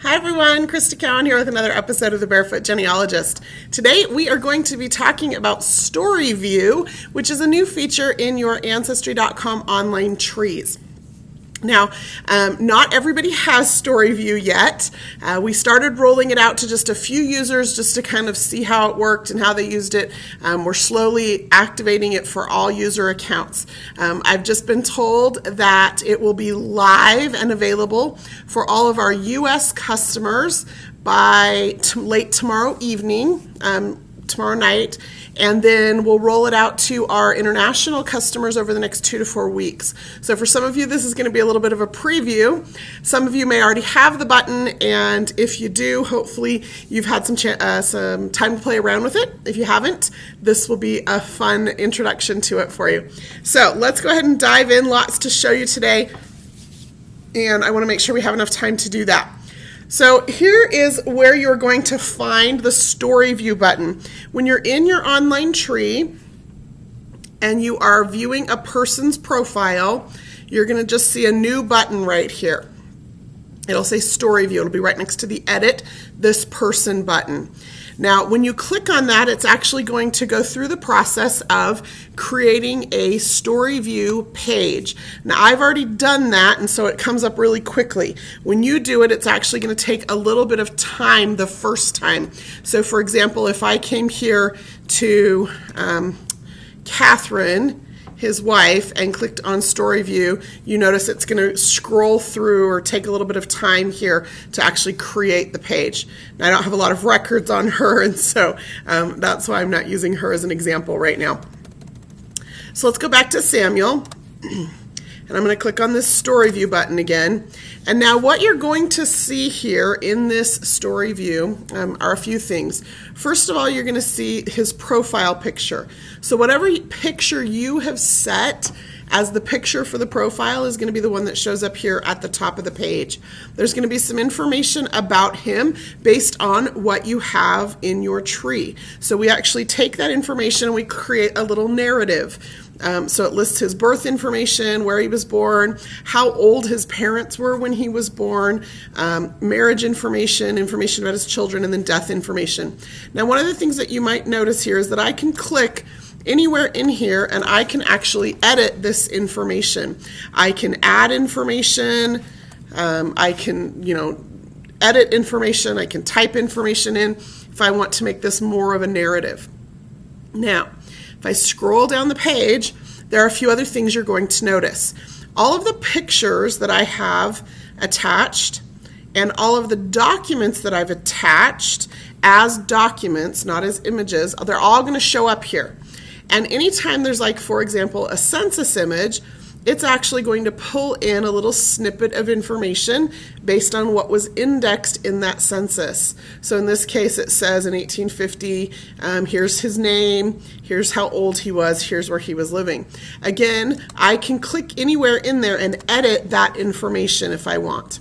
Hi everyone, Crista Cowan here with another episode of the Barefoot Genealogist. Today we are going to be talking about Story View, which is a new feature in your Ancestry.com online trees. Now, not everybody has Story View yet. We started rolling it out to just a few users just to kind of see how it worked and how they used it. We're slowly activating it for all user accounts. I've just been told that it will be live and available for all of our US customers by late tomorrow evening, tomorrow night, and then we'll roll it out to our international customers over the next 2 to 4 weeks. So for some of you, this is going to be a little bit of a preview. Some of you may already have the button, and if you do, hopefully you've had some time to play around with it. If you haven't, this will be a fun introduction to it for you. So let's go ahead and dive in. Lots to show you today, and I want to make sure we have enough time to do that. So here is where you're going to find the Story View button. When you're in your online tree and you are viewing a person's profile, you're going to just see a new button right here. It'll say Story View. It'll be right next to the Edit This Person button. Now, when you click on that, it's actually going to go through the process of creating a Story View page. Now, I've already done that, and so it comes up really quickly. When you do it, it's actually going to take a little bit of time the first time. So, for example, if I came here to Catherine, his wife, and clicked on Story View, you notice it's going to scroll through or take a little bit of time here to actually create the page. Now, I don't have a lot of records on her, and so that's why I'm not using her as an example right now. So let's go back to Samuel, and I'm going to click on this Story View button again. And now what you're going to see here in this Story View are a few things. First of all, you're going to see his profile picture. So whatever picture you have set as the picture for the profile is going to be the one that shows up here at the top of the page. There's going to be some information about him based on what you have in your tree. So we actually take that information and we create a little narrative. So it lists his birth information, where he was born, how old his parents were when he was born, marriage information, information about his children, and then death information. Now, one of the things that you might notice here is that I can click anywhere in here and I can actually edit this information. I can add information, I can, edit information, I can type information in if I want to make this more of a narrative. Now, if I scroll down the page, there are a few other things you're going to notice. All of the pictures that I have attached and all of the documents that I've attached as documents, not as images, they're all going to show up here. And anytime there's, like, for example, a census image, it's actually going to pull in a little snippet of information based on what was indexed in that census. So in this case, it says in 1850, here's his name, here's how old he was, here's where he was living. Again, I can click anywhere in there and edit that information if I want.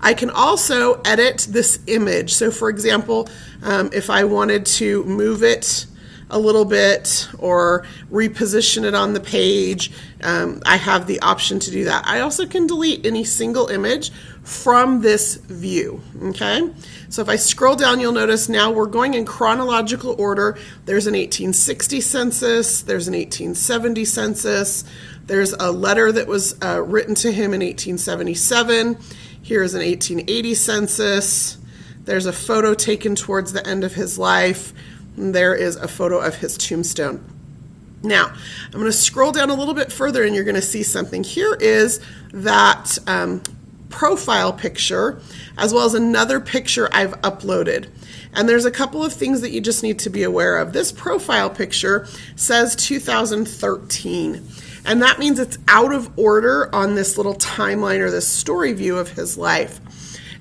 I can also edit this image. So for example, if I wanted to move it a little bit or reposition it on the page, I have the option to do that. I also can delete any single image from this view, okay? So if I scroll down, you'll notice now we're going in chronological order. There's an 1860 census, there's an 1870 census, there's a letter that was written to him in 1877, here's an 1880 census, there's a photo taken towards the end of his life, there is a photo of his tombstone. Now, I'm going to scroll down a little bit further and you're going to see something. Here is that profile picture as well as another picture I've uploaded. And there's a couple of things that you just need to be aware of. This profile picture says 2013. And that means it's out of order on this little timeline or this story view of his life.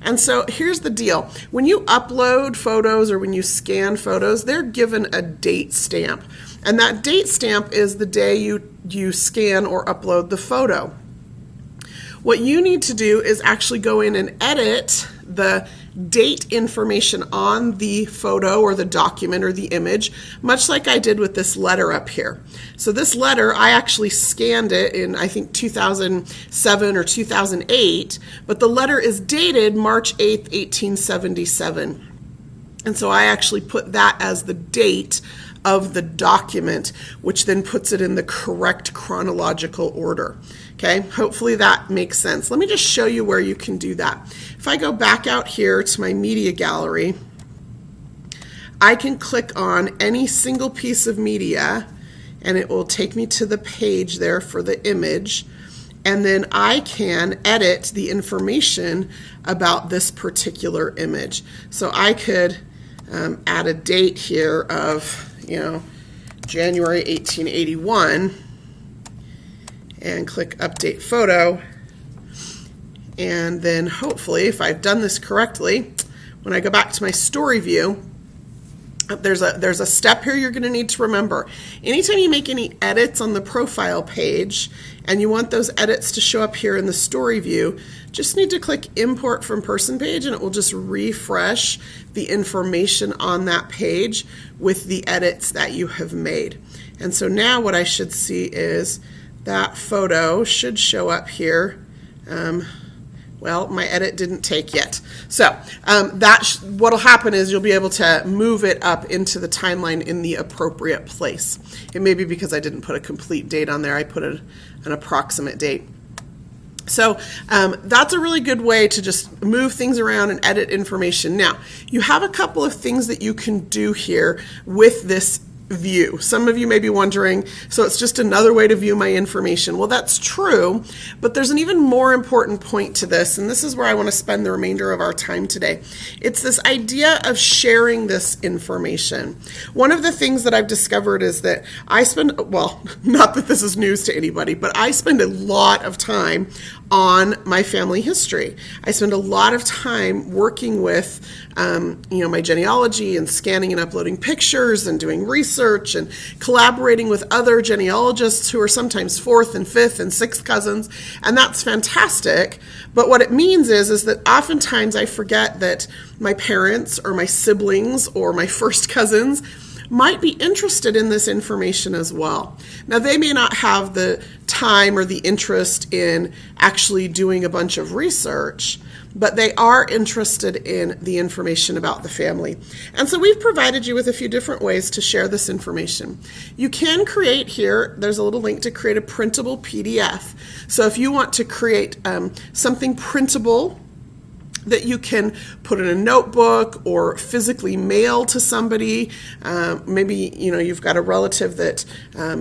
And so here's the deal. When you upload photos or when you scan photos, they're given a date stamp. And that date stamp is the day you scan or upload the photo. What you need to do is actually go in and edit the date information on the photo or the document or the image, much like I did with this letter up here. So this letter, I actually scanned it in, I think, 2007 or 2008, but the letter is dated March 8th, 1877. And so I actually put that as the date of the document, which then puts it in the correct chronological order. Okay, hopefully that makes sense. Let me just show you where you can do that. If I go back out here to my media gallery, I can click on any single piece of media and it will take me to the page there for the image, and then I can edit the information about this particular image. So I could add a date here of, January 1881, and click Update Photo. And then hopefully, if I've done this correctly, when I go back to my story view, there's a step here you're going to need to remember. Anytime you make any edits on the profile page and you want those edits to show up here in the story view, just need to click Import from Person page and it will just refresh the information on that page with the edits that you have made. And so now what I should see is that photo should show up here. Well, my edit didn't take yet. So what'll happen is you'll be able to move it up into the timeline in the appropriate place. It may be because I didn't put a complete date on there. I put an approximate date. So that's a really good way to just move things around and edit information. Now, you have a couple of things that you can do here with this view. Some of you may be wondering, so it's just another way to view my information. Well, that's true, but there's an even more important point to this, and this is where I want to spend the remainder of our time today. It's this idea of sharing this information. One of the things that I've discovered is that I spend, well, not that this is news to anybody, but I spend a lot of time on my family history. I spend a lot of time working with my genealogy and scanning and uploading pictures and doing research and collaborating with other genealogists who are sometimes fourth and fifth and sixth cousins, and that's fantastic. But what it means is that oftentimes I forget that my parents or my siblings or my first cousins might be interested in this information as well. Now, they may not have the time or the interest in actually doing a bunch of research, but they are interested in the information about the family. And so we've provided you with a few different ways to share this information. You can create here, there's a little link to create a printable PDF. So if you want to create something printable that you can put in a notebook or physically mail to somebody. Maybe you've got a relative that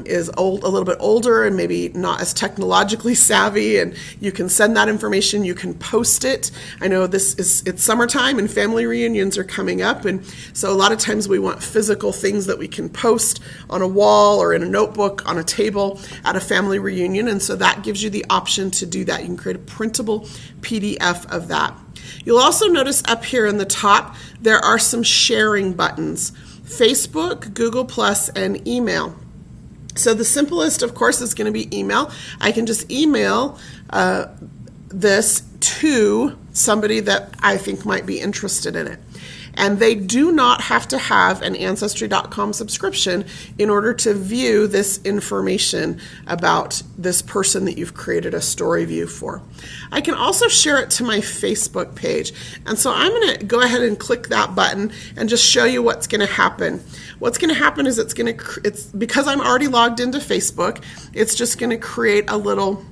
is a little bit older and maybe not as technologically savvy, and you can send that information. You can post it. I know it's summertime and family reunions are coming up, and so a lot of times we want physical things that we can post on a wall or in a notebook on a table at a family reunion, and so that gives you the option to do that. You can create a printable PDF of that. You'll also notice up here in the top, there are some sharing buttons: Facebook, Google+, and email. So the simplest, of course, is going to be email. I can just email this to somebody that I think might be interested in it. And they do not have to have an Ancestry.com subscription in order to view this information about this person that you've created a story view for. I can also share it to my Facebook page. And so I'm going to go ahead and click that button and just show you what's going to happen. What's going to happen is it's because I'm already logged into Facebook, it's just going to create a little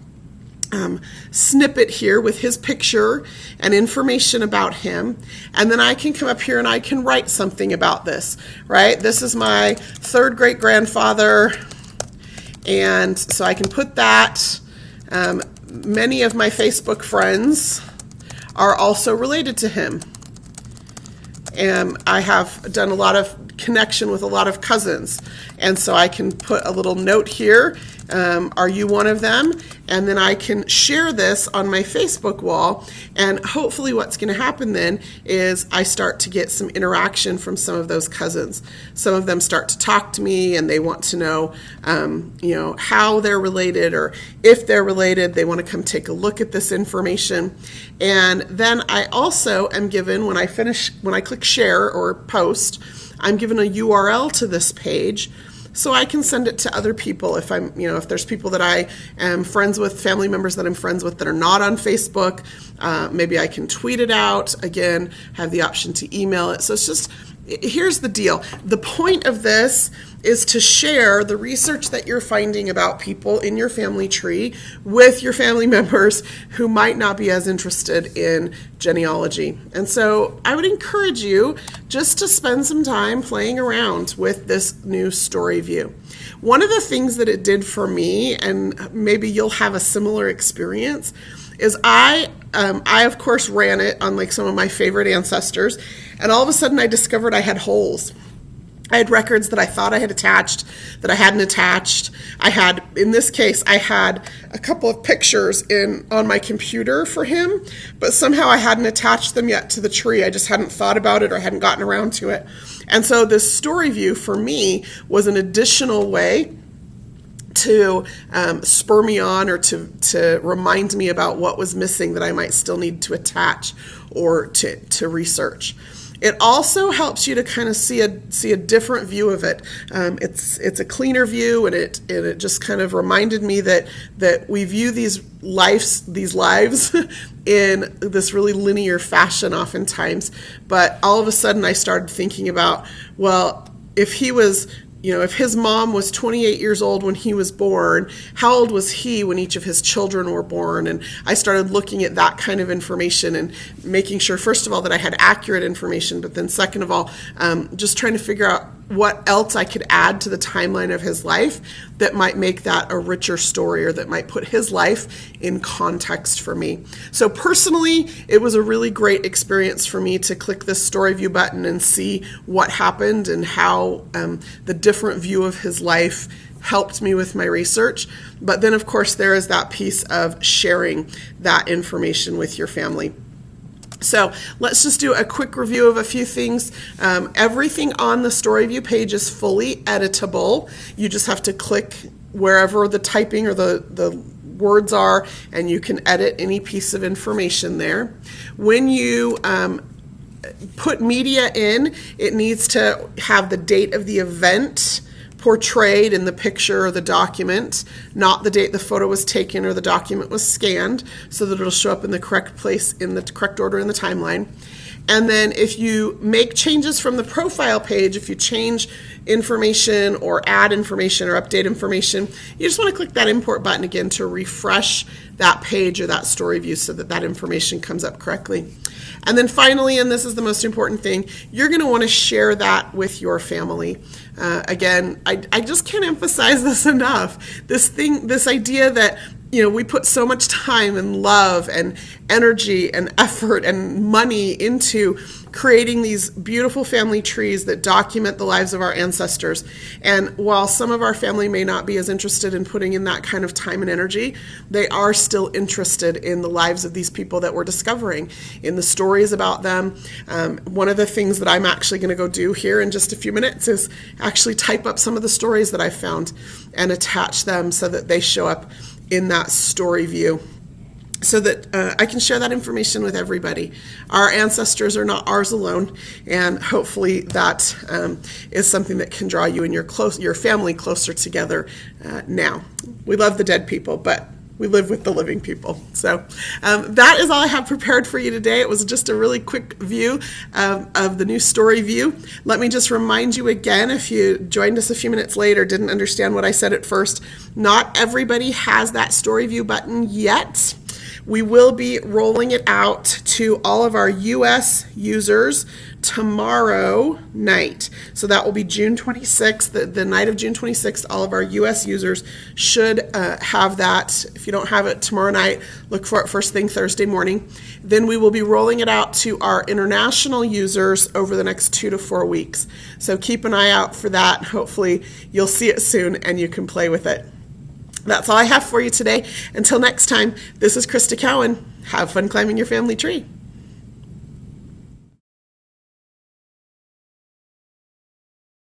snippet here with his picture and information about him, and then I can come up here and I can write something about this, right? This is my third great grandfather, and so I can put that. Many of my Facebook friends are also related to him, and I have done a lot of connection with a lot of cousins. And so I can put a little note here. Are you one of them? And then I can share this on my Facebook wall. And hopefully what's going to happen then is I start to get some interaction from some of those cousins. Some of them start to talk to me and they want to know, how they're related, or if they're related, they want to come take a look at this information. And then I also am given, when I click share or post, I'm given a URL to this page, so I can send it to other people if if there's people that I am friends with, family members that I'm friends with that are not on Facebook. Maybe I can tweet it out. Again, have the option to email it. So here's the deal. The point of this is to share the research that you're finding about people in your family tree with your family members who might not be as interested in genealogy. And so I would encourage you just to spend some time playing around with this new story view. One of the things that it did for me, and maybe you'll have a similar experience, is I of course ran it on like some of my favorite ancestors, and all of a sudden I discovered I had holes. I had records that I thought I had attached that I hadn't attached. In this case, I had a couple of pictures on my computer for him, but somehow I hadn't attached them yet to the tree. I just hadn't thought about it or hadn't gotten around to it. And so this story view for me was an additional way to spur me on, or to remind me about what was missing that I might still need to attach or to research. It also helps you to kind of see a different view of it. It's a cleaner view, and it just kind of reminded me that we view these lives in this really linear fashion oftentimes. But all of a sudden I started thinking about, well, if his mom was 28 years old when he was born, how old was he when each of his children were born? And I started looking at that kind of information and making sure, first of all, that I had accurate information, but then second of all, just trying to figure out what else I could add to the timeline of his life that might make that a richer story, or that might put his life in context for me. So personally, it was a really great experience for me to click this story view button and see what happened and how the different view of his life helped me with my research. But then, of course, there is that piece of sharing that information with your family. So let's just do a quick review of a few things. Everything on the story view page is fully editable. You just have to click wherever the typing or the words are, and you can edit any piece of information there. When you put media in, it needs to have the date of the event portrayed in the picture or the document, not the date the photo was taken or the document was scanned, so that it'll show up in the correct place, in the correct order in the timeline. And then if you make changes from the profile page, if you change information or add information or update information, you just want to click that import button again to refresh that page or that story view so that that information comes up correctly. And then finally, and this is the most important thing, you're going to want to share that with your family. Again, I just can't emphasize this enough. This idea that we put so much time and love and energy and effort and money into creating these beautiful family trees that document the lives of our ancestors. And while some of our family may not be as interested in putting in that kind of time and energy, they are still interested in the lives of these people that we're discovering, in the stories about them. One of the things that I'm actually going to go do here in just a few minutes is actually type up some of the stories that I found and attach them so that they show up in that story view, so that I can share that information with everybody. Our ancestors are not ours alone, and hopefully that is something that can draw you and your family closer together now. We love the dead people, but we live with the living people. So that is all I have prepared for you today. It was just a really quick view of the new story view. Let me just remind you again, if you joined us a few minutes late or didn't understand what I said at first, not everybody has that story view button yet. We will be rolling it out to all of our US users tomorrow night. So that will be June 26th, the night of June 26th. All of our US users should have that. If you don't have it tomorrow night, look for it first thing Thursday morning. Then we will be rolling it out to our international users over the next 2 to 4 weeks. So keep an eye out for that. Hopefully you'll see it soon and you can play with it. That's all I have for you today. Until next time, this is Crista Cowan. Have fun climbing your family tree.